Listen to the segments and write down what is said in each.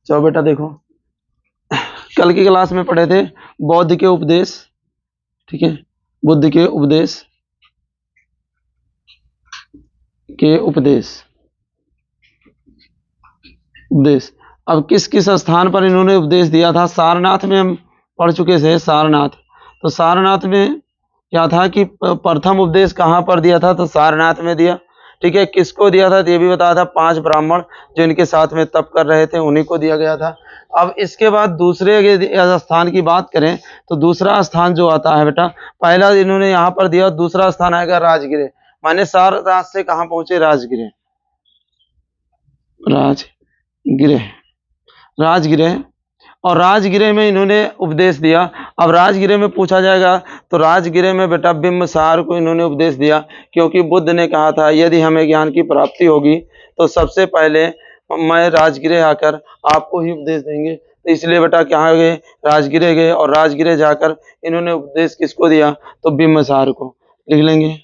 चलो बेटा देखो, कल की क्लास में पढ़े थे बौद्ध के उपदेश, ठीक है, बुद्ध के उपदेश उपदेश। अब किस किस स्थान पर इन्होंने उपदेश दिया था? सारनाथ में हम पढ़ चुके थे, सारनाथ। तो सारनाथ में क्या था कि प्रथम उपदेश कहाँ पर दिया था? तो सारनाथ में दिया, ठीक है। किसको दिया था? तो ये भी बताया था 5 ब्राह्मण जो इनके साथ में तप कर रहे थे, उन्हीं को दिया गया था। अब इसके बाद दूसरे स्थान की बात करें तो दूसरा स्थान जो आता है बेटा, पहला इन्होंने यहाँ पर दिया, दूसरा स्थान आएगा राजगृह। माने सारनाथ से कहाँ पहुंचे? राजगृह। राजगृह और राजगृह में इन्होंने उपदेश दिया। अब राजगृह में पूछा जाएगा तो राजगृह में बेटा बिंबसार को इन्होंने उपदेश दिया, क्योंकि बुद्ध ने कहा था यदि हमें ज्ञान की प्राप्ति होगी तो सबसे पहले मैं राजगृह आकर आपको ही उपदेश देंगे। तो इसलिए बेटा कहाँ गए? राजगृह गए, और राजगृह जाकर इन्होंने उपदेश किसको दिया? तो बिंबसार को। लिख लेंगे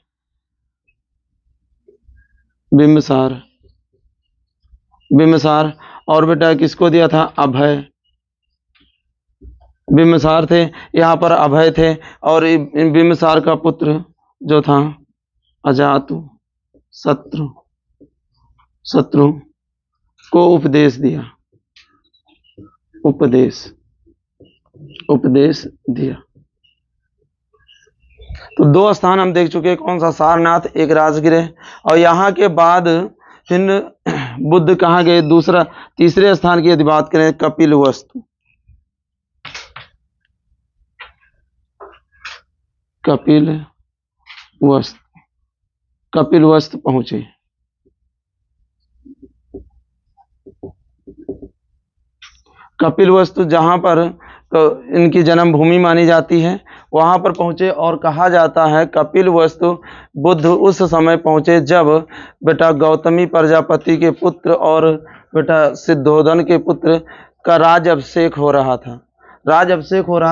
बिंबसार। और बेटा किसको दिया था? अभय। बिंबसार थे, यहाँ पर अभय थे, और बिंबसार का पुत्र जो था अजातु शत्रु को उपदेश दिया, उपदेश दिया। तो 2 स्थान हम देख चुके, कौन सा? सारनाथ, एक राजगृह। और यहाँ के बाद फिर बुद्ध कहाँ गए? तीसरे स्थान की यदि बात करें, कपिलवस्तु पहुंचे। कपिलवस्तु जहां पर इनकी जन्मभूमि मानी जाती है, वहां पर पहुंचे। और कहा जाता है कपिलवस्तु बुद्ध उस समय पहुंचे जब बेटा गौतमी प्रजापति के पुत्र और बेटा सिद्धोधन के पुत्र का राजअभिषेक हो रहा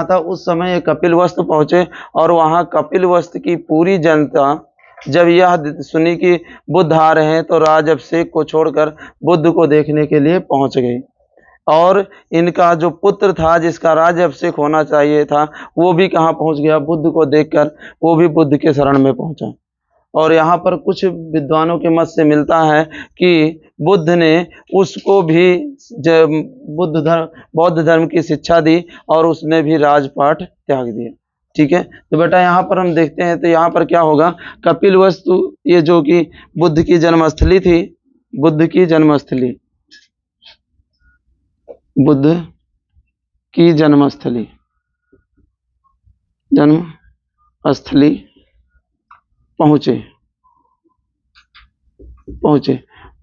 था। उस समय ये कपिलवस्तु पहुंचे, और वहां कपिलवस्तु की पूरी जनता जब यह सुनी कि बुद्ध आ रहे हैं तो राजअभिषेक को छोड़कर बुद्ध को देखने के लिए पहुंच गई। और इनका जो पुत्र था जिसका राज्याभिषेक होना चाहिए था, वो भी कहाँ पहुंच गया? बुद्ध को देखकर वो भी बुद्ध के शरण में पहुंचा। और यहाँ पर कुछ विद्वानों के मत से मिलता है कि बुद्ध ने उसको भी बौद्ध धर्म की शिक्षा दी, और उसने भी राजपाट त्याग दिया, ठीक है। तो बेटा यहाँ पर हम देखते हैं, तो यहाँ पर क्या होगा? कपिलवस्तु ये जो कि बुद्ध की जन्मस्थली थी, बुद्ध की जन्मस्थली पहुंचे,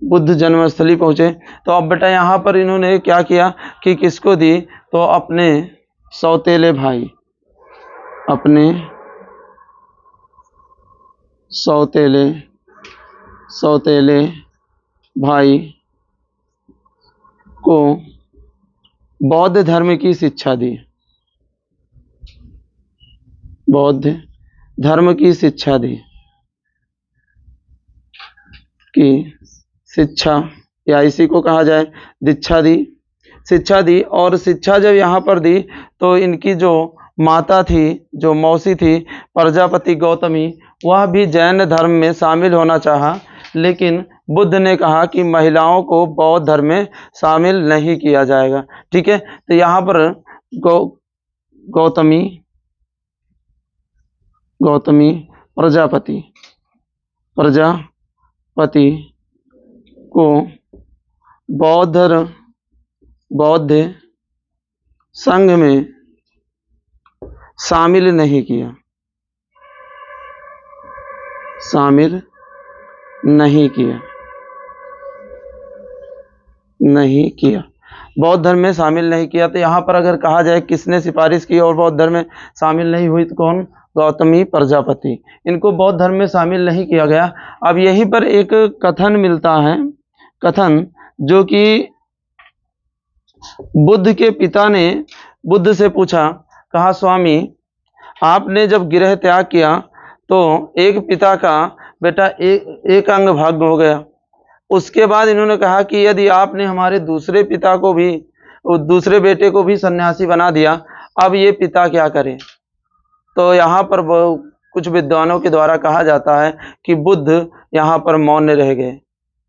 बुद्ध जन्मस्थली पहुंचे। तो अब बेटा यहाँ पर इन्होंने क्या किया कि किसको दी? तो अपने सौतेले भाई को बौद्ध धर्म की शिक्षा दी, या इसी को कहा जाए शिक्षा दी। और शिक्षा जब यहाँ पर दी तो इनकी जो माता थी, जो मौसी थी प्रजापति गौतमी, वह भी जैन धर्म में शामिल होना चाहा, लेकिन बुद्ध ने कहा कि महिलाओं को बौद्ध धर्म में शामिल नहीं किया जाएगा, ठीक है। तो यहाँ पर गौतमी प्रजापति को बौद्ध संघ में शामिल नहीं किया, बौद्ध धर्म में शामिल नहीं किया। तो यहाँ पर अगर कहा जाए किसने सिफारिश की और बौद्ध धर्म में शामिल नहीं हुई, तो कौन? गौतमी प्रजापति। इनको बौद्ध धर्म में शामिल नहीं किया गया। अब यहीं पर एक कथन मिलता है, जो कि बुद्ध के पिता ने बुद्ध से पूछा, कहा स्वामी आपने जब गृह त्याग किया तो एक पिता का बेटा एक अंग भंग हो गया। उसके बाद इन्होंने कहा कि यदि आपने हमारे दूसरे पिता को भी दूसरे बेटे को भी सन्यासी बना दिया। अब ये पिता क्या करे? तो यहाँ पर कुछ विद्वानों के द्वारा कहा जाता है कि बुद्ध यहाँ पर मौन रह गए,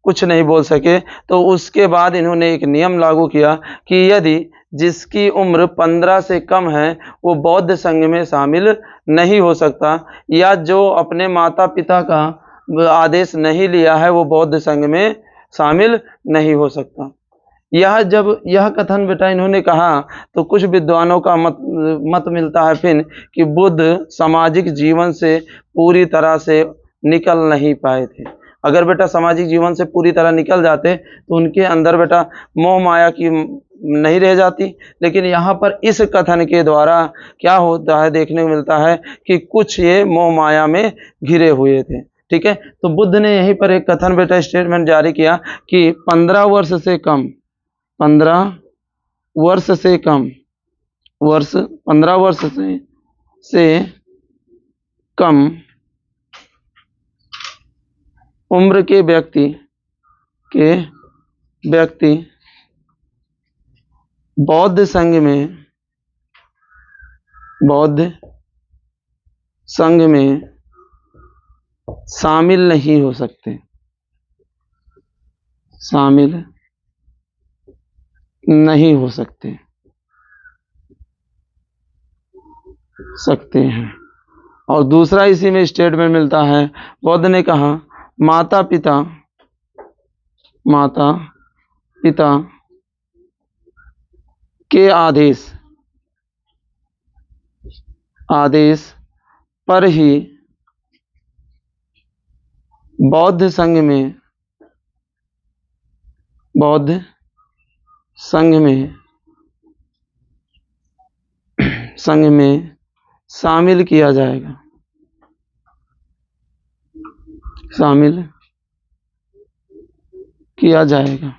कुछ नहीं बोल सके। तो उसके बाद इन्होंने एक नियम लागू किया कि यदि जिसकी उम्र 15 से कम है वो बौद्ध संघ में शामिल नहीं हो सकता, या जो अपने माता पिता का आदेश नहीं लिया है वो बौद्ध संघ में शामिल नहीं हो सकता। जब यह कथन बेटा इन्होंने कहा तो कुछ विद्वानों का मत मिलता है फिर कि बुद्ध सामाजिक जीवन से पूरी तरह से निकल नहीं पाए थे। अगर बेटा सामाजिक जीवन से पूरी तरह निकल जाते तो उनके अंदर बेटा मोह माया की नहीं रह जाती। लेकिन यहाँ पर इस कथन के द्वारा क्या होता है देखने को मिलता है कि कुछ ये मोह माया में घिरे हुए थे। ठीक है, तो बुद्ध ने यहीं पर एक कथन बेटा स्टेटमेंट जारी किया कि 15 वर्ष से कम 15 वर्ष से कम वर्ष 15 वर्ष से कम उम्र के व्यक्ति बौद्ध संघ में शामिल नहीं हो सकते, शामिल नहीं हो सकते हैं। और दूसरा इसी में स्टेटमेंट मिलता है, बौद्ध ने कहा माता पिता के आदेश पर ही बौद्ध संघ में शामिल किया जाएगा, शामिल किया जाएगा।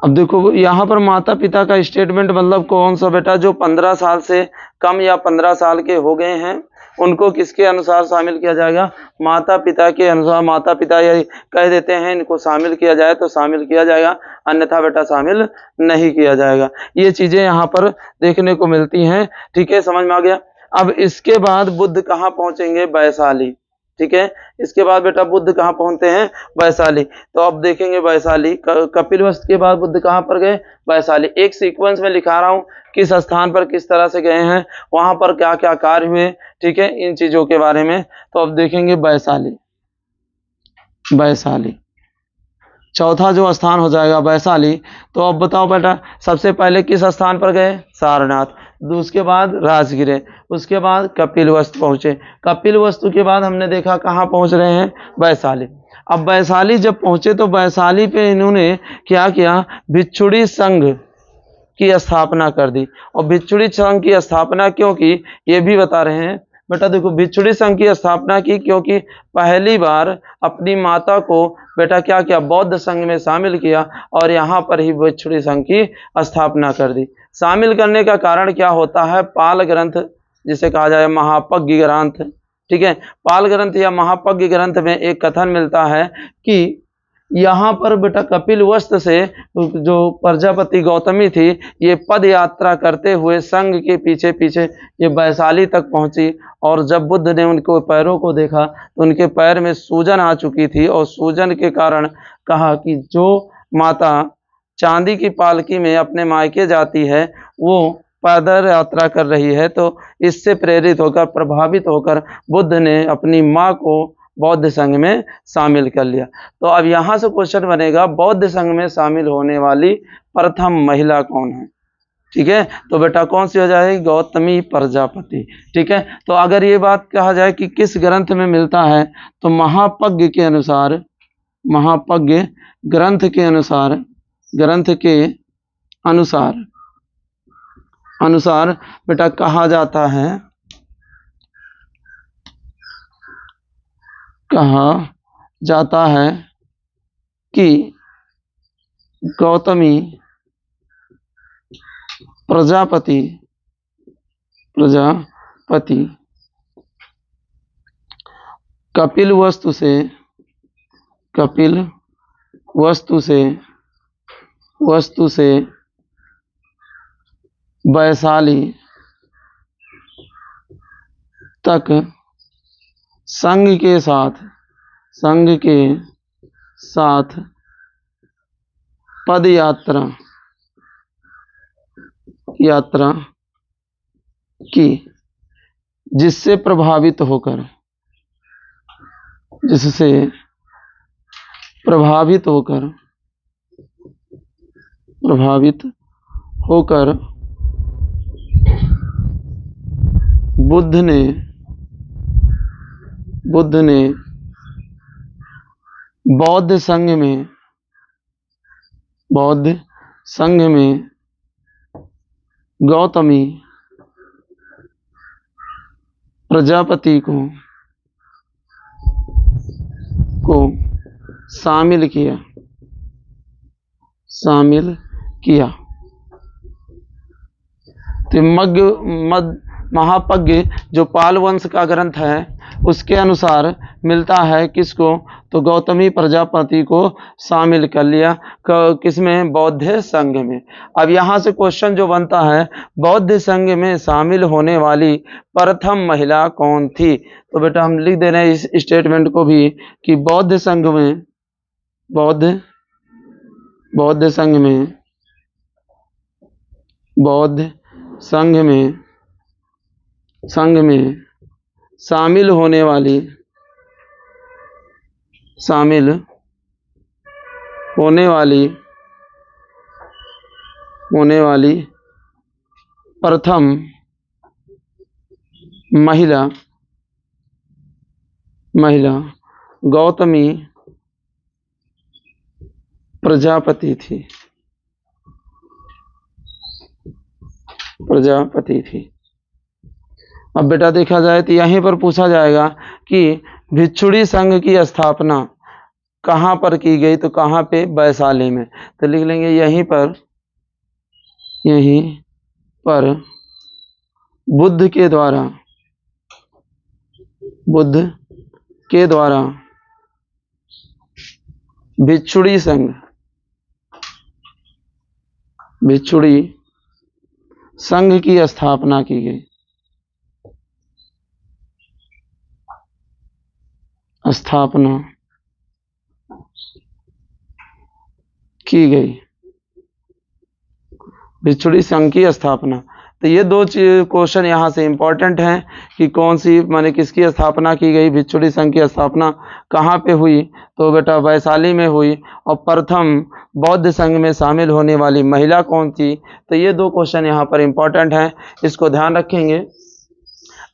अब देखो यहाँ पर माता पिता का स्टेटमेंट मतलब कौन सा बेटा? जो 15 साल से कम या 15 साल के हो गए हैं उनको किसके अनुसार शामिल किया जाएगा? माता पिता के अनुसार। माता पिता ये कह देते हैं इनको शामिल किया जाए तो शामिल किया जाएगा, अन्यथा बेटा शामिल नहीं किया जाएगा। ये चीजें यहाँ पर देखने को मिलती हैं। ठीक है, समझ में आ गया। अब इसके बाद बुद्ध कहाँ पहुंचेंगे? वैशाली। ठीक है, इसके बाद बेटा बुद्ध कहाँ पहुंचते हैं? वैशाली। तो अब देखेंगे वैशाली। कपिलवस्तु के बाद बुद्ध कहाँ पर गए? वैशाली। एक सीक्वेंस में लिखा रहा हूँ किस स्थान पर किस तरह से गए हैं, वहां पर क्या क्या कार्य हुए। ठीक है, इन चीजों के बारे में तो अब देखेंगे वैशाली। चौथा जो स्थान हो जाएगा वैशाली। तो अब बताओ बेटा सबसे पहले किस स्थान पर गए? सारनाथ। उसके बाद राजगिरे, उसके बाद कपिलवस्तु पहुंचे। कपिलवस्तु के बाद हमने देखा कहाँ पहुंच रहे हैं? वैशाली। अब वैशाली जब पहुंचे तो वैशाली पे इन्होंने क्या किया? भिक्षुणी संघ की स्थापना कर दी। और भिक्षुणी संघ की स्थापना क्यों की ये भी बता रहे हैं बेटा। देखो भिक्षुणी संघ की स्थापना की क्योंकि पहली बार अपनी माता को बेटा क्या किया? बौद्ध संघ में शामिल किया और यहाँ पर ही भिक्षुणी संघ की स्थापना कर दी। शामिल करने का कारण क्या होता है? पाल ग्रंथ जिसे कहा जाए महापज्ञ ग्रंथ। ठीक है, पाल ग्रंथ या महापज्ञ ग्रंथ में एक कथन मिलता है कि यहाँ पर बेटा कपिलवस्तु से जो प्रजापति गौतमी थी ये पद यात्रा करते हुए संघ के पीछे पीछे ये वैशाली तक पहुंची। और जब बुद्ध ने उनके पैरों को देखा तो उनके पैर में सूजन आ चुकी थी और सूजन के कारण कहा कि जो माता चांदी की पालकी में अपने मायके जाती है वो पैदल यात्रा कर रही है। तो इससे प्रेरित होकर प्रभावित होकर बुद्ध ने अपनी माँ को बौद्ध संघ में शामिल कर लिया। तो अब यहाँ से क्वेश्चन बनेगा बौद्ध संघ में शामिल होने वाली प्रथम महिला कौन है? ठीक है, तो बेटा कौन सी हो जाएगी? गौतमी प्रजापति। ठीक है, तो अगर ये बात कहा जाए कि किस ग्रंथ में मिलता है तो महापज्ञ के अनुसार, महापज्ञ ग्रंथ के अनुसार बेटा कहा जाता है कि गौतमी प्रजापति कपिलवस्तु से वस्तु से वैशाली तक संघ के साथ पद यात्रा की, जिससे प्रभावित होकर बुद्ध ने बौद्ध संघ में गौतमी प्रजापति को शामिल किया। तो महापज्ञ जो पाल वंश का ग्रंथ है उसके अनुसार मिलता है किसको, तो गौतमी प्रजापति को शामिल कर लिया किसमें, बौद्ध संघ में। अब यहाँ से क्वेश्चन जो बनता है, बौद्ध संघ में शामिल होने वाली प्रथम महिला कौन थी। तो बेटा हम लिख दे रहे हैं इस स्टेटमेंट को भी कि बौद्ध संघ में शामिल होने वाली प्रथम महिला गौतमी प्रजापति थी। अब बेटा देखा जाए तो यहीं पर पूछा जाएगा कि भिक्षुणी संघ की स्थापना कहाँ पर की गई, तो कहाँ पे, वैशाली में। तो लिख लेंगे यहीं पर बुद्ध के द्वारा भिक्षुणी संघ की स्थापना की गई। भिक्षुणी संघ की स्थापना। तो ये दो क्वेश्चन यहाँ से इंपॉर्टेंट हैं कि कौन सी माने किसकी स्थापना की गई, भिक्षुणी संघ की स्थापना कहाँ पे हुई, तो बेटा वैशाली में हुई। और प्रथम बौद्ध संघ में शामिल होने वाली महिला कौन थी। तो ये दो क्वेश्चन यहाँ पर इंपॉर्टेंट हैं, इसको ध्यान रखेंगे।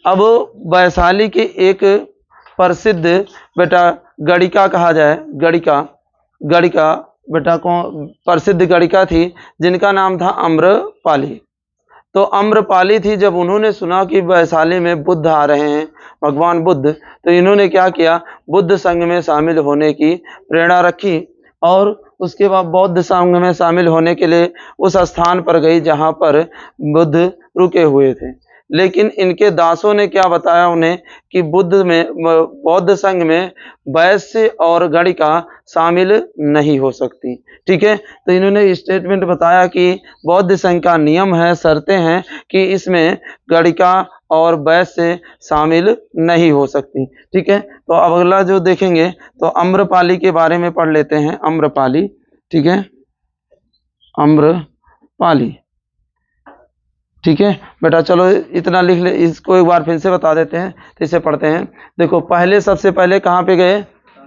अब वैशाली की एक प्रसिद्ध बेटा गणिका कहा जाए, गणिका बेटा कौन प्रसिद्ध गणिका थी जिनका नाम था आम्रपाली। तो आम्रपाली थी, जब उन्होंने सुना कि वैशाली में बुद्ध आ रहे हैं, भगवान बुद्ध, तो इन्होंने क्या किया, बुद्ध संघ में शामिल होने की प्रेरणा रखी और उसके बाद बौद्ध संघ में शामिल होने के लिए उस स्थान पर गई जहां पर बुद्ध रुके हुए थे। लेकिन इनके दासों ने क्या बताया उन्हें कि बौद्ध संघ में वैश्य और गणिका शामिल नहीं हो सकती। ठीक है, तो इन्होंने स्टेटमेंट बताया कि बौद्ध संघ का नियम है, शर्तें हैं कि इसमें गणिका और वैश्य शामिल नहीं हो सकती। ठीक है, तो अब अगला जो देखेंगे तो आम्रपाली के बारे में पढ़ लेते हैं। आम्रपाली, ठीक है, आम्रपाली। ठीक है बेटा, चलो इतना लिख ले, इसको एक बार फिर से बता देते हैं, तो इसे पढ़ते हैं। देखो सबसे पहले कहाँ पे गए,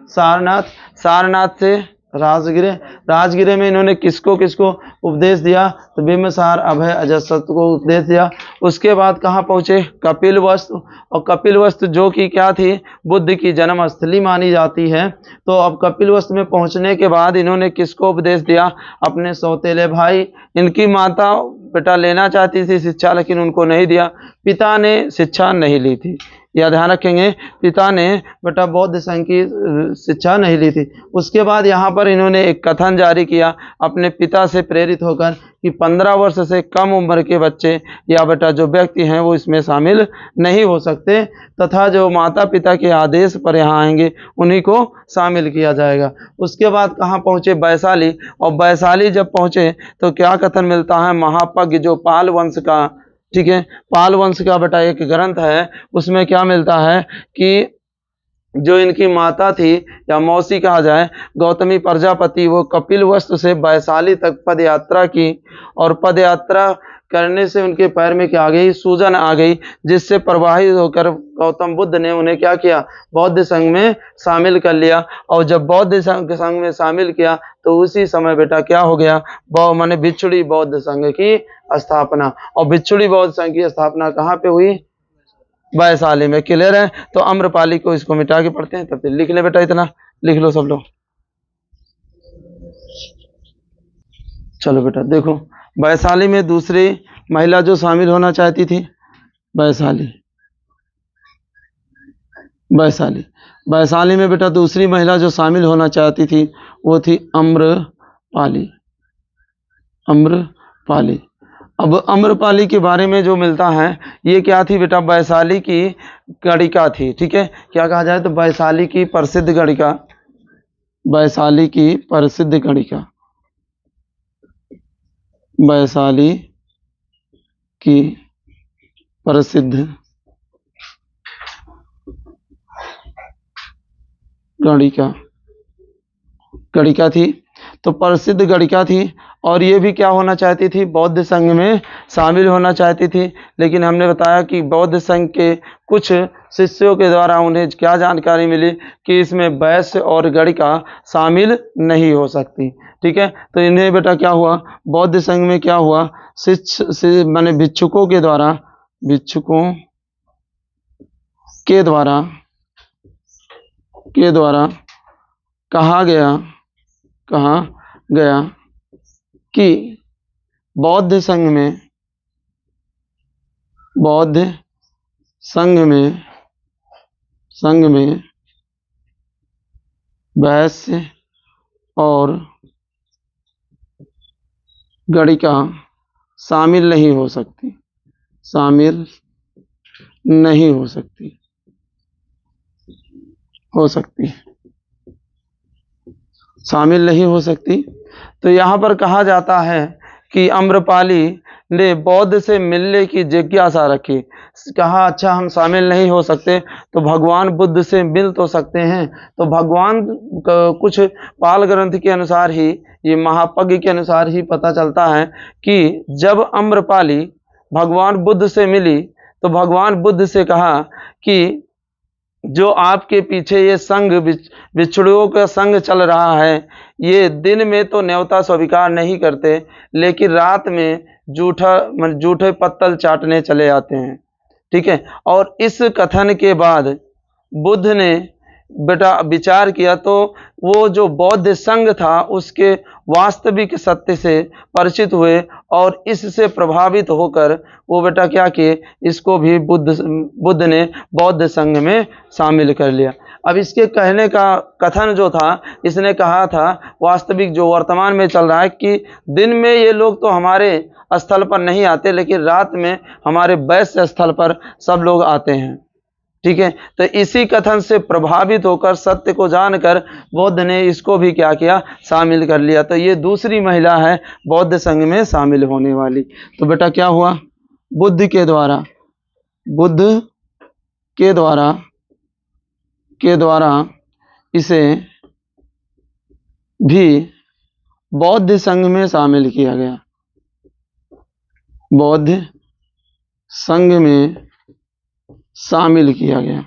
सारनाथ से राजगिरे में इन्होंने किसको उपदेश दिया, तो बिंबिसार, अभय, अजातशत्रु को उपदेश दिया। उसके बाद कहाँ पहुँचे, कपिलवस्तु। और कपिलवस्तु जो कि क्या थी, बुद्ध की जन्मस्थली मानी जाती है। तो अब कपिलवस्तु में पहुँचने के बाद इन्होंने किसको उपदेश दिया, अपने सौतेले भाई। इनकी माता बेटा लेना चाहती थी शिक्षा, लेकिन उनको नहीं दिया, पिता ने शिक्षा नहीं ली थी। यह ध्यान रखेंगे, पिता ने बेटा बौद्ध संघ की शिक्षा नहीं ली थी। उसके बाद यहाँ पर इन्होंने एक कथन जारी किया अपने पिता से प्रेरित होकर कि 15 वर्ष से कम उम्र के बच्चे या बेटा जो व्यक्ति हैं वो इसमें शामिल नहीं हो सकते, तथा जो माता पिता के आदेश पर यहाँ आएंगे उन्हीं को शामिल किया जाएगा। उसके बाद कहाँ पहुँचे? वैशाली। और वैशाली जब पहुँचे तो क्या कथन मिलता है? महापज्ञ जो पाल वंश का, ठीक है, पाल वंश का बेटा एक ग्रंथ है, उसमें क्या मिलता है कि जो इनकी माता थी या मौसी कहा जाए, गौतमी प्रजापति, वो कपिलवस्तु से वैशाली तक पद यात्रा की, और पद यात्रा करने से उनके पैर में क्या आ गई? सूजन आ गई, जिससे प्रवाहित होकर गौतम बुद्ध ने उन्हें क्या किया? बौद्ध संघ में शामिल कर लिया। और जब बौद्ध संघ में शामिल किया तो उसी समय बेटा क्या हो गया? माने भिक्षुणी बौद्ध संघ की स्थापना। और भिक्षुणी बौद्ध संघ की स्थापना कहाँ पे हुई? वैशाली में। क्लियर है? तो अम्रपाली को इसको मिटा के पढ़ते हैं, तब फिर लिख ले बेटा, इतना लिख लो सब लोग। चलो बेटा देखो, वैशाली में दूसरी महिला जो शामिल होना चाहती थी, वैशाली में बेटा दूसरी महिला जो शामिल होना चाहती थी वो थी अम्रपाली। अब अम्रपाली के बारे में जो मिलता है, ये क्या थी बेटा? वैशाली की गणिका थी। ठीक है, क्या कहा जाए तो वैशाली की प्रसिद्ध गणिका, वैशाली की प्रसिद्ध गणिका, वैशाली की प्रसिद्ध गणिका थी। तो प्रसिद्ध गणिका थी, और ये भी क्या होना चाहती थी? बौद्ध संघ में शामिल होना चाहती थी। लेकिन हमने बताया कि बौद्ध संघ के कुछ शिष्यों के द्वारा उन्हें क्या जानकारी मिली कि इसमें वैश्य और गणिका शामिल नहीं हो सकती। ठीक है, तो इन्हें बेटा क्या हुआ? बौद्ध संघ में क्या हुआ? माने भिक्षुकों के द्वारा कहा गया कि बौद्ध संघ में वैश्य और गणिका शामिल नहीं हो सकती, शामिल नहीं हो सकती। तो यहाँ पर कहा जाता है कि अम्रपाली ने बौद्ध से मिलने की जिज्ञासा रखी। कहा अच्छा हम शामिल नहीं हो सकते तो भगवान बुद्ध से मिल तो सकते हैं। तो भगवान कुछ पाल ग्रंथ के अनुसार ही, ये महापज्ञ के अनुसार ही पता चलता है कि जब अम्रपाली भगवान बुद्ध से मिली तो भगवान बुद्ध से कहा कि जो आपके पीछे ये संघ, बिछड़ुओं का संघ चल रहा है, ये दिन में तो न्योता स्वीकार नहीं करते, लेकिन रात में जूठे पत्तल चाटने चले आते हैं। ठीक है, और इस कथन के बाद बुद्ध ने बेटा विचार किया तो वो जो बौद्ध संघ था उसके वास्तविक सत्य से परिचित हुए, और इससे प्रभावित होकर वो बेटा क्या किए? इसको भी बुद्ध ने बौद्ध संघ में शामिल कर लिया। अब इसके कहने का कथन जो था, इसने कहा था वास्तविक जो वर्तमान में चल रहा है कि दिन में ये लोग तो हमारे स्थल पर नहीं आते, लेकिन रात में हमारे वैश्य स्थल पर सब लोग आते हैं। ठीक है, तो इसी कथन से प्रभावित होकर, सत्य को जानकर बौद्ध ने इसको भी क्या किया? शामिल कर लिया। तो ये दूसरी महिला है बौद्ध संघ में शामिल होने वाली। तो बेटा क्या हुआ? बुद्ध के द्वारा इसे भी बौद्ध संघ में शामिल किया गया, बौद्ध संघ में शामिल किया गया,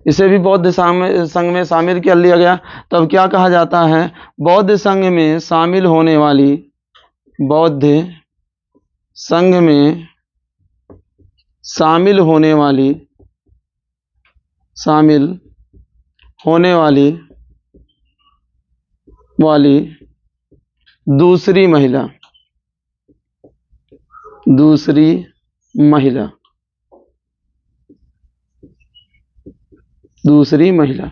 इसे भी बौद्ध संघ में शामिल कर लिया गया। तब क्या कहा जाता है? बौद्ध संघ में शामिल होने वाली, बौद्ध संघ में शामिल होने वाली दूसरी महिला, दूसरी महिला, दूसरी महिला।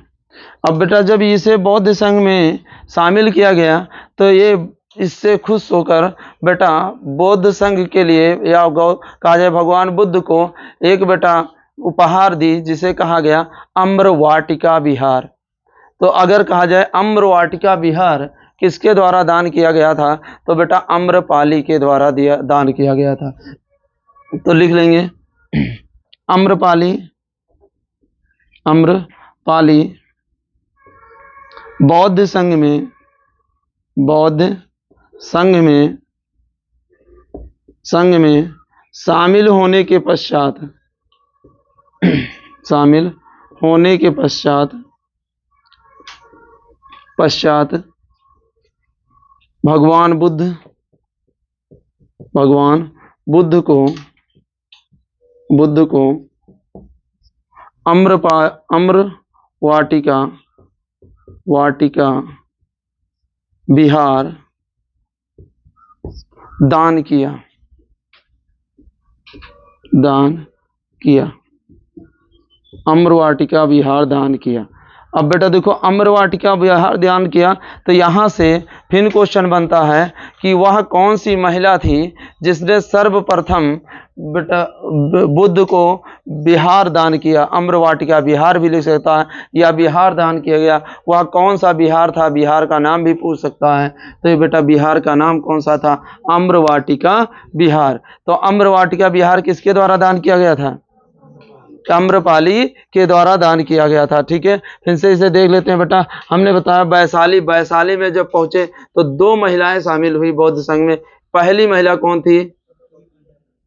अब बेटा जब इसे बौद्ध संघ में शामिल किया गया तो ये इससे खुश होकर बेटा बौद्ध संघ के लिए या कहा जाए भगवान बुद्ध को एक बेटा उपहार दी जिसे कहा गया अम्रवाटिका विहार। तो अगर कहा जाए अम्रवाटिका विहार किसके द्वारा दान किया गया था तो बेटा अम्रपाली के द्वारा दान किया गया था। तो लिख लेंगे अम्रपाली, अम्रपाली बौद्ध संघ में, बौद्ध संघ में शामिल होने के पश्चात, शामिल होने के पश्चात भगवान बुद्ध को अम्रवाटिका विहार दान किया, अम्रवाटिका विहार दान किया। अब बेटा देखो अम्रवाटिका विहार दान किया तो यहाँ से फिर क्वेश्चन बनता है कि वह कौन सी महिला थी जिसने सर्वप्रथम बेटा बुद्ध को विहार दान किया। अम्रवाटिका विहार भी लिख सकता है या विहार दान किया गया, वह कौन सा विहार था, विहार का नाम भी पूछ सकता है। तो ये बेटा विहार का नाम कौन सा था, अम्रवाटिका विहार। तो अम्रवाटिका विहार किसके द्वारा दान किया गया था, अम्रपाली के द्वारा दान किया गया था। ठीक है, फिर से इसे देख लेते हैं बेटा। हमने बताया वैशाली में जब पहुंचे तो 2 महिलाएं शामिल हुई बौद्ध संघ में। पहली महिला कौन थी,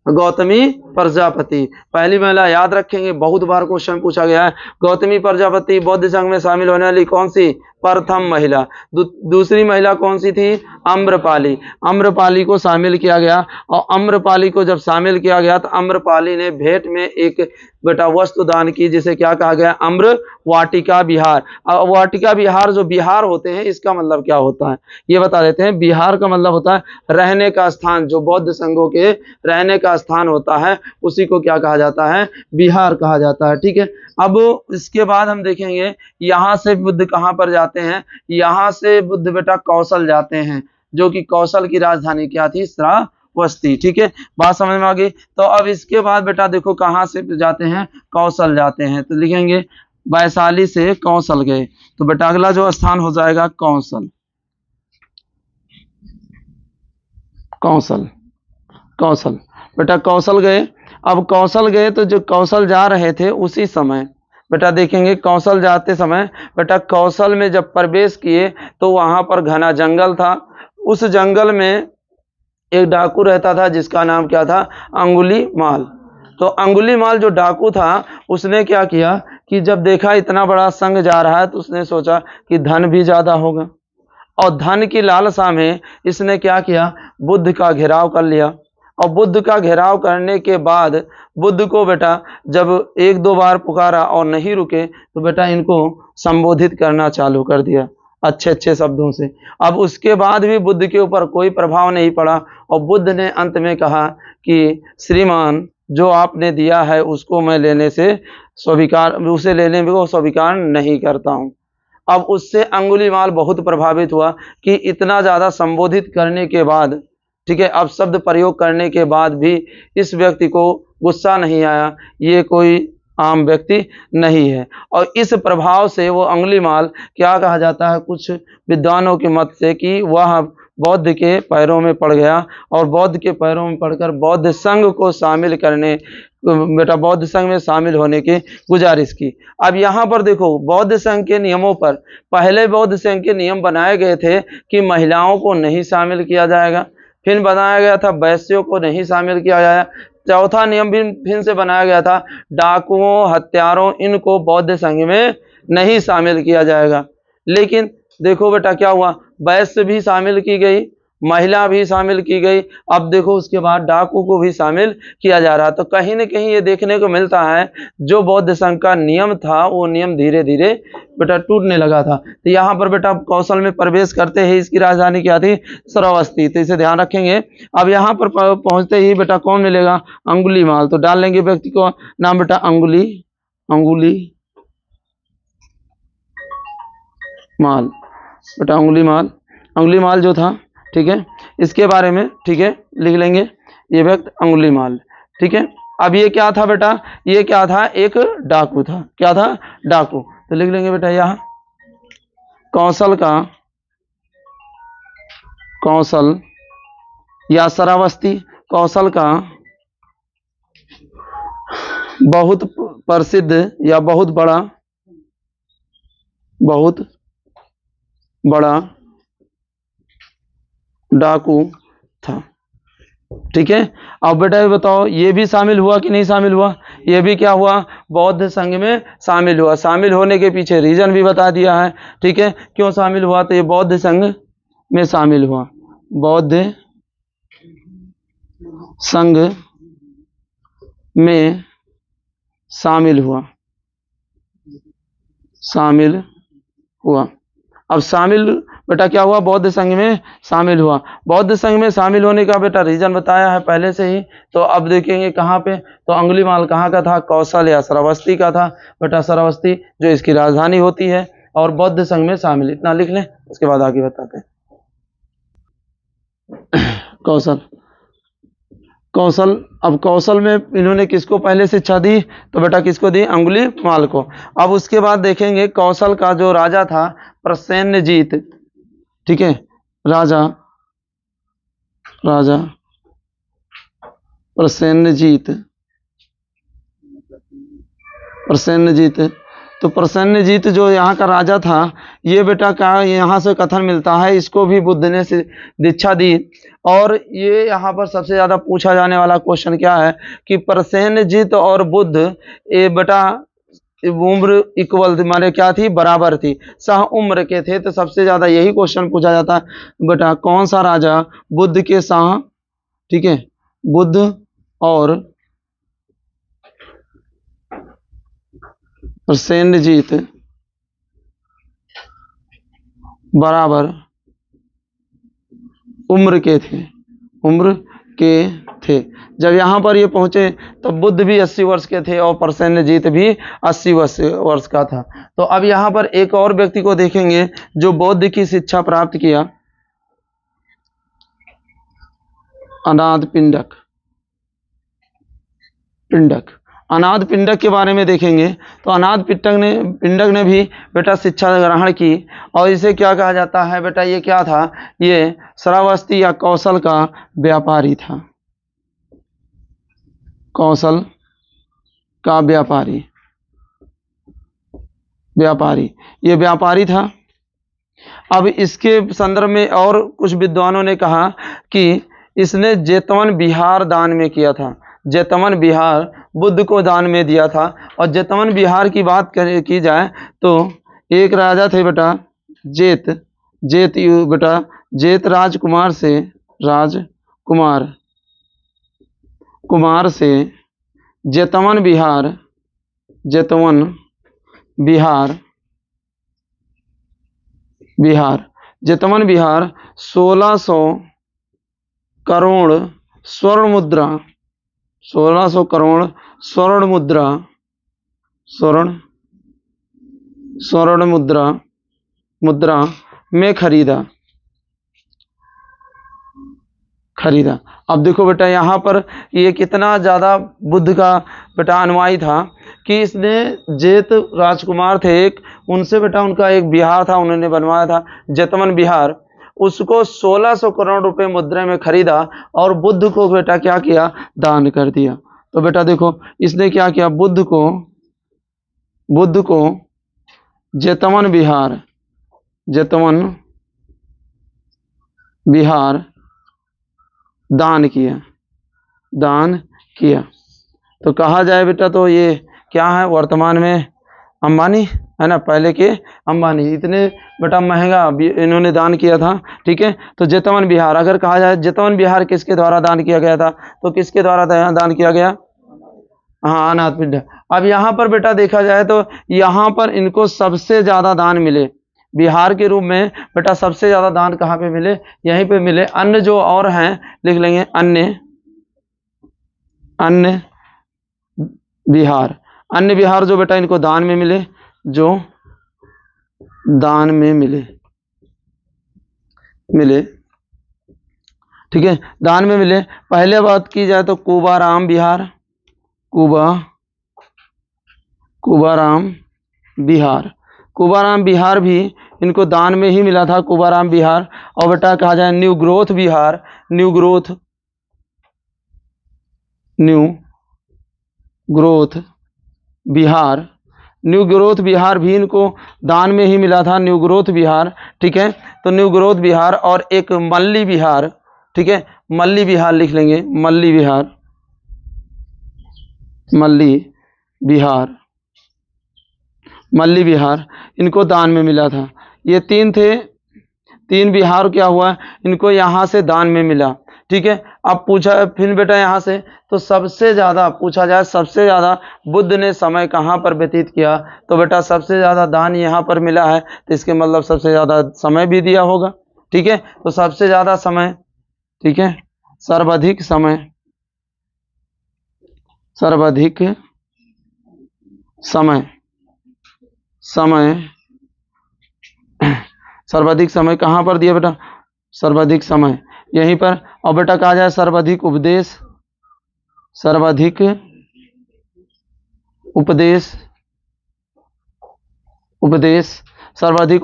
गौतमी प्रजापति। पहली महिला याद रखेंगे, बहुत बार क्वेश्चन पूछा गया है। गौतमी प्रजापति बौद्ध संघ में शामिल होने वाली कौन सी, प्रथम महिला। दूसरी महिला कौन सी थी, अम्रपाली। अम्रपाली को शामिल किया गया और अम्रपाली को जब शामिल किया गया तो अम्रपाली ने भेंट में एक बेटा वस्तु दान की जिसे क्या कहा गया, अम्र वाटिका विहार। वाटिका विहार जो विहार होते हैं इसका मतलब क्या होता है ये बता देते हैं। विहार का मतलब होता है रहने का स्थान, जो बौद्ध संघों के रहने का स्थान होता है उसी को क्या कहा जाता है, विहार कहा जाता है। ठीक है, अब इसके बाद हम देखेंगे यहाँ से बुद्ध कहाँ पर जाते हैं। यहाँ से बुद्ध बेटा कौशल जाते हैं, जो कि कौशल की राजधानी क्या थी, श्रावस्ती। ठीक है, बात समझ में आ गई। तो अब इसके बाद बेटा देखो कहाँ से जाते हैं, कौशल जाते हैं। तो लिखेंगे वैशाली से कौशल गए। तो बेटा अगला जो स्थान हो जाएगा कौशल, कौशल, कौशल। बेटा कौशल गए। अब कौशल गए तो जो कौशल जा रहे थे उसी समय बेटा देखेंगे कौशल जाते समय बेटा कौशल में जब प्रवेश किए तो वहां पर घना जंगल था। उस जंगल में एक डाकू रहता था जिसका नाम क्या था, अंगुलीमाल। तो अंगुलीमाल जो डाकू था उसने क्या किया कि जब देखा इतना बड़ा संघ जा रहा है तो उसने सोचा कि धन भी ज्यादा होगा और धन की लालसा में इसने क्या किया, बुद्ध का घेराव कर लिया। और बुद्ध का घेराव करने के बाद बुद्ध को बेटा जब 1-2 बार पुकारा और नहीं रुके तो बेटा इनको संबोधित करना चालू कर दिया अच्छे अच्छे शब्दों से। अब उसके बाद भी बुद्ध के ऊपर कोई प्रभाव नहीं पड़ा और बुद्ध ने अंत में कहा कि श्रीमान जो आपने दिया है उसको मैं लेने से स्वीकार, उसे लेने को स्वीकार नहीं करता हूँ। अब उससे अंगुलीमाल बहुत प्रभावित हुआ कि इतना ज़्यादा संबोधित करने के बाद, ठीक है, अब शब्द प्रयोग करने के बाद भी इस व्यक्ति को गुस्सा नहीं आया, ये कोई आम व्यक्ति नहीं है। और इस प्रभाव से वो अंगुलीमाल क्या कहा जाता है कुछ विद्वानों के मत से कि वह बौद्ध के पैरों में पड़ गया और बौद्ध के पैरों में पड़कर बौद्ध संघ को शामिल करने बेटा बौद्ध संघ में शामिल होने की गुजारिश की। अब यहाँ पर देखो बौद्ध संघ के नियमों पर पहले बौद्ध संघ के नियम बनाए गए थे कि महिलाओं को नहीं शामिल किया जाएगा, फिर बनाया गया था वैश्यों को नहीं शामिल किया जाए, चौथा नियम भी फिर से बनाया गया था डाकुओं हत्यारों इनको बौद्ध संघ में नहीं शामिल किया जाएगा। लेकिन देखो बेटा क्या हुआ, वैश्य भी शामिल की गई महिला भी शामिल की गई। अब देखो उसके बाद डाकू को भी शामिल किया जा रहा। तो कहीं न कहीं ये देखने को मिलता है जो बौद्ध संघ का नियम था वो नियम धीरे धीरे बेटा टूटने लगा था। तो यहाँ पर बेटा कौशल में प्रवेश करते ही इसकी राजधानी क्या थी, श्रावस्ती। तो इसे ध्यान रखेंगे। अब यहाँ पर पहुंचते ही बेटा कौन मिलेगा, अंगुलीमाल। तो डाल लेंगे व्यक्ति को नाम बेटा अंगुली माल। बेटा अंगुलीमाल जो था, ठीक है, इसके बारे में ठीक है लिख लेंगे, ये व्यक्ति अंगुलीमाल। ठीक है, अब ये क्या था बेटा, ये क्या था, एक डाकू था। क्या था, डाकू। तो लिख लेंगे बेटा यहाँ कौशल या श्रावस्ती, कौशल का बहुत प्रसिद्ध या बहुत बड़ा डाकू था। ठीक है, अब बेटा ये बताओ ये भी शामिल हुआ कि नहीं शामिल हुआ, ये भी क्या हुआ, बौद्ध संघ में शामिल हुआ। शामिल होने के पीछे रीजन भी बता दिया है। ठीक है, क्यों शामिल हुआ, तो ये बौद्ध संघ में शामिल हुआ, बौद्ध संघ में शामिल हुआ। अब शामिल बेटा क्या हुआ, बौद्ध संघ में शामिल हुआ। बौद्ध संघ में शामिल होने का बेटा रीजन बताया है पहले से ही। तो अब देखेंगे कहाँ पे, तो अंगुलीमाल कहाँ का था, कौशल या श्रावस्ती का था। बेटा श्रावस्ती जो इसकी राजधानी होती है, और बौद्ध संघ में शामिल, इतना लिख लें, उसके बाद आगे बताते हैं। कौशल, अब कौशल में इन्होंने किसको पहले शिक्षा दी, तो बेटा किसको दी, अंगुलीमाल को। अब उसके बाद देखेंगे कौशल का जो राजा था प्रसेनजीत, ठीक है, राजा प्रसेनजीत। तो प्रसेनजीत जो यहाँ का राजा था, ये बेटा का यहाँ से कथन मिलता है, इसको भी बुद्ध ने दीक्षा दी। और ये यहाँ पर सबसे ज्यादा पूछा जाने वाला क्वेश्चन क्या है कि प्रसेनजीत और बुद्ध ये बेटा उम्र इक्वल थी, माने क्या थी, बराबर थी, सह उम्र के थे। तो सबसे ज्यादा यही क्वेश्चन पूछा जाता है बेटा, कौन सा राजा बुद्ध के सह, ठीक है, बुद्ध और प्रसेनजीत बराबर उम्र के थे। जब यहाँ पर ये पहुंचे तब बुद्ध भी 80 वर्ष के थे और प्रसेनजीत भी 80 वर्ष का था। तो अब यहाँ पर एक और व्यक्ति को देखेंगे जो बौद्ध की शिक्षा प्राप्त किया, अनाद पिंडक के बारे में देखेंगे। तो अनाद पिंडक ने भी बेटा शिक्षा ग्रहण की, और इसे क्या कहा जाता है बेटा, ये क्या था, ये श्रावस्ती या कौशल का व्यापारी था, कौशल का व्यापारी, ये व्यापारी था। अब इसके संदर्भ में और कुछ विद्वानों ने कहा कि इसने जेतवन बिहार दान में किया था, जेतवन बिहार बुद्ध को दान में दिया था। और जेतवन बिहार की बात की जाए तो एक राजा थे बेटा जेत राजकुमार से जेतवन बिहार 1600 करोड़ स्वर्ण मुद्रा, 1600 करोड़ स्वर्ण मुद्रा में खरीदा। अब देखो बेटा यहाँ पर ये कितना ज्यादा बुद्ध का बेटा अनुयायी था कि इसने जेत राजकुमार थे एक, उनसे बेटा उनका एक बिहार था, उन्होंने बनवाया था जेतवन बिहार, उसको 1600 करोड़ रुपए मुद्रा में खरीदा और बुद्ध को बेटा क्या किया, दान कर दिया। तो बेटा देखो इसने क्या किया, बुद्ध को जेतवन बिहार दान किया। तो कहा जाए बेटा तो ये क्या है, वर्तमान में अंबानी है ना, पहले के अंबानी, इतने बेटा महंगा इन्होंने दान किया था। ठीक है, तो जेतवन बिहार, अगर कहा जाए जेतवन बिहार किसके द्वारा दान किया गया था, तो किसके द्वारा दान किया गया? हाँ, अनाथ पिंड। अब यहाँ पर बेटा देखा जाए तो यहाँ पर इनको सबसे ज्यादा दान मिले बिहार के रूप में। बेटा सबसे ज्यादा दान कहाँ पे मिले? यहीं पे मिले। अन्य जो और हैं लिख लेंगे, अन्य बिहार। अन्य बिहार जो बेटा इनको दान में मिले, जो दान में मिले। ठीक है, दान में मिले। पहले बात की जाए तो कुबाराम बिहार, कुबाराम बिहार भी इनको दान में ही मिला था, कुबाराम बिहार। और बेटा कहा जाए new growth Bihar, new growth Bihar भी इनको दान में ही मिला था, न्यू ग्रोथ बिहार। ठीक है, तो न्यू ग्रोथ बिहार और एक मल्ली बिहार। ठीक है, मल्ली बिहार लिख लेंगे, मल्ली बिहार इनको दान में मिला था। ये तीन थे, तीन बिहार क्या हुआ, इनको यहाँ से दान में मिला। ठीक है, अब पूछा फिर बेटा यहाँ से, तो सबसे ज्यादा पूछा जाए, सबसे ज्यादा बुद्ध ने समय कहाँ पर व्यतीत किया, तो बेटा सबसे ज्यादा दान यहाँ पर मिला है, तो इसके मतलब सबसे ज्यादा समय भी दिया होगा। ठीक है, तो सबसे ज्यादा समय, ठीक है, सर्वाधिक समय कहाँ पर दिया बेटा? सर्वाधिक समय यहीं पर। और बेटा कहा जाए सर्वाधिक उपदेश सर्वाधिक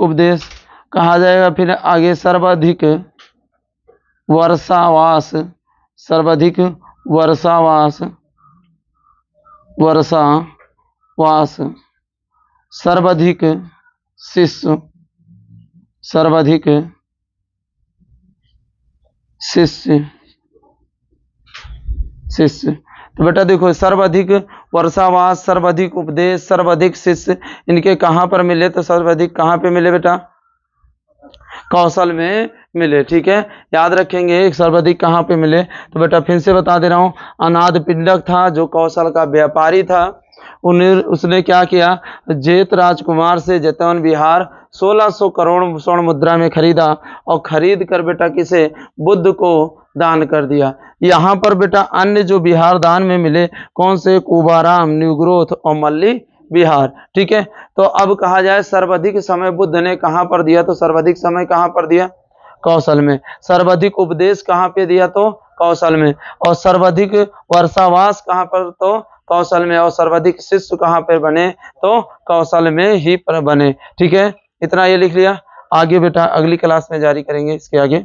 उपदेश कहा जाएगा। फिर आगे सर्वाधिक वर्षावास, सर्वाधिक शिष्य, तो बेटा देखो सर्वाधिक वर्षावास, सर्वाधिक उपदेश, सर्वाधिक शिष्य इनके कहाँ पर मिले? तो सर्वाधिक कहाँ पे मिले बेटा? कौशल में मिले। ठीक है, याद रखेंगे एक सर्वाधिक कहाँ पे मिले। तो बेटा फिर से बता दे रहा हूँ, अनाथ पिंडक था जो कौशल का व्यापारी था, उसने क्या किया, जेत राजकुमार से जेतवन बिहार 1600 करोड़ स्वर्ण मुद्रा में खरीदा और खरीद कर बेटा किसे? बुद्ध को दान कर दिया। यहाँ पर बेटा अन्य जो बिहार दान में मिले कौन से? कुबाराम, न्यू ग्रोथ और मल्ली बिहार। ठीक है, तो अब कहा जाए सर्वाधिक समय बुद्ध ने कहाँ पर दिया? तो सर्वाधिक समय कहाँ पर दिया? कौशल में। सर्वाधिक उपदेश कहाँ पे दिया? तो कौशल में। और सर्वाधिक वर्षावास कहाँ पर? तो कौशल में। और सर्वाधिक शिष्य कहाँ पर बने? तो कौशल में ही पर बने। ठीक है, इतना ये लिख लिया। आगे बेटा अगली क्लास में जारी करेंगे इसके आगे।